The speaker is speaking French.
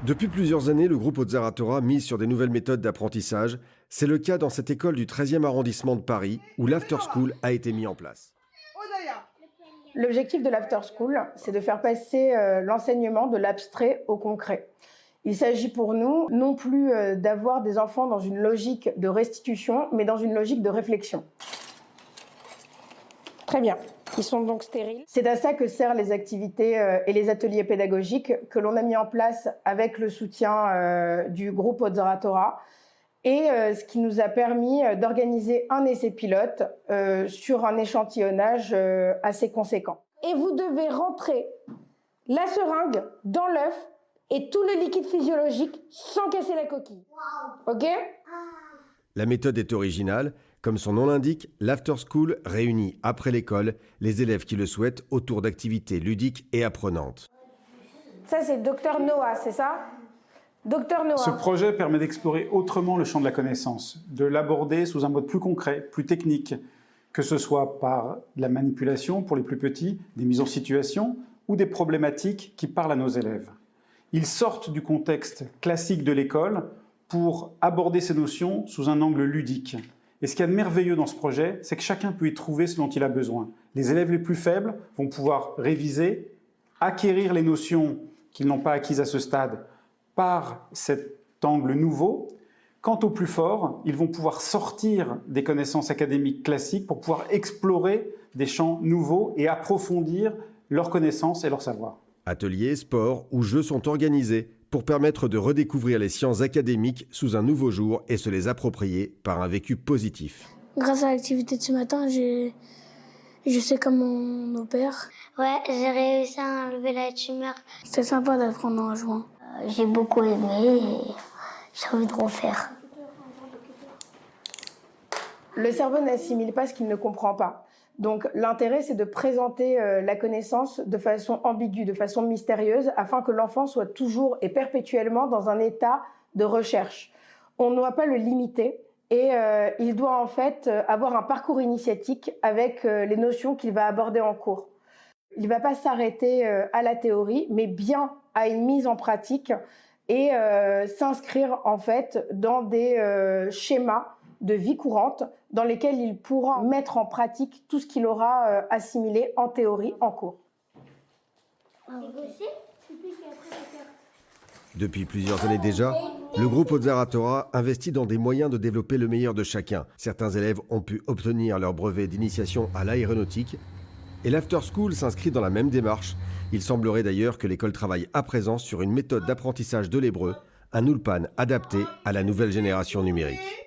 Depuis plusieurs années, le groupe Ozaratora mise sur des nouvelles méthodes d'apprentissage. C'est le cas dans cette école du 13e arrondissement de Paris, où l'After School a été mis en place. L'objectif de l'After School, c'est de faire passer l'enseignement de l'abstrait au concret. Il s'agit pour nous non plus d'avoir des enfants dans une logique de restitution, mais dans une logique de réflexion. Très bien. Ils sont donc stériles. C'est à ça que servent les activités et les ateliers pédagogiques que l'on a mis en place avec le soutien du groupe Ozaratora et ce qui nous a permis d'organiser un essai pilote sur un échantillonnage assez conséquent. Et vous devez rentrer la seringue dans l'œuf et tout le liquide physiologique sans casser la coquille. Ok ? La méthode est originale. Comme son nom l'indique, l'After School réunit après l'école les élèves qui le souhaitent autour d'activités ludiques et apprenantes. Ça, c'est Dr Noah, c'est ça ? Dr Noah. Ce projet permet d'explorer autrement le champ de la connaissance, de l'aborder sous un mode plus concret, plus technique, que ce soit par de la manipulation pour les plus petits, des mises en situation ou des problématiques qui parlent à nos élèves. Ils sortent du contexte classique de l'école pour aborder ces notions sous un angle ludique. Et ce qu'il y a de merveilleux dans ce projet, c'est que chacun peut y trouver ce dont il a besoin. Les élèves les plus faibles vont pouvoir réviser, acquérir les notions qu'ils n'ont pas acquises à ce stade par cet angle nouveau. Quant aux plus forts, ils vont pouvoir sortir des connaissances académiques classiques pour pouvoir explorer des champs nouveaux et approfondir leurs connaissances et leur savoir. Ateliers, sports ou jeux sont organisés pour permettre de redécouvrir les sciences académiques sous un nouveau jour et se les approprier par un vécu positif. Grâce à l'activité de ce matin, je sais comment on opère. Ouais, j'ai réussi à enlever la tumeur. C'est sympa d'apprendre en jouant. J'ai beaucoup aimé et j'ai envie de refaire. Le cerveau n'assimile pas ce qu'il ne comprend pas. Donc l'intérêt, c'est de présenter la connaissance de façon ambiguë, de façon mystérieuse, afin que l'enfant soit toujours et perpétuellement dans un état de recherche. On ne doit pas le limiter et il doit en fait avoir un parcours initiatique avec les notions qu'il va aborder en cours. Il ne va pas s'arrêter à la théorie, mais bien à une mise en pratique et s'inscrire en fait dans des schémas de vie courante dans lesquels il pourra mettre en pratique tout ce qu'il aura assimilé en théorie en cours. Depuis plusieurs années déjà, le groupe Ozaratora investit dans des moyens de développer le meilleur de chacun. Certains élèves ont pu obtenir leur brevet d'initiation à l'aéronautique et l'After School s'inscrit dans la même démarche. Il semblerait d'ailleurs que l'école travaille à présent sur une méthode d'apprentissage de l'hébreu, un ulpan adapté à la nouvelle génération numérique.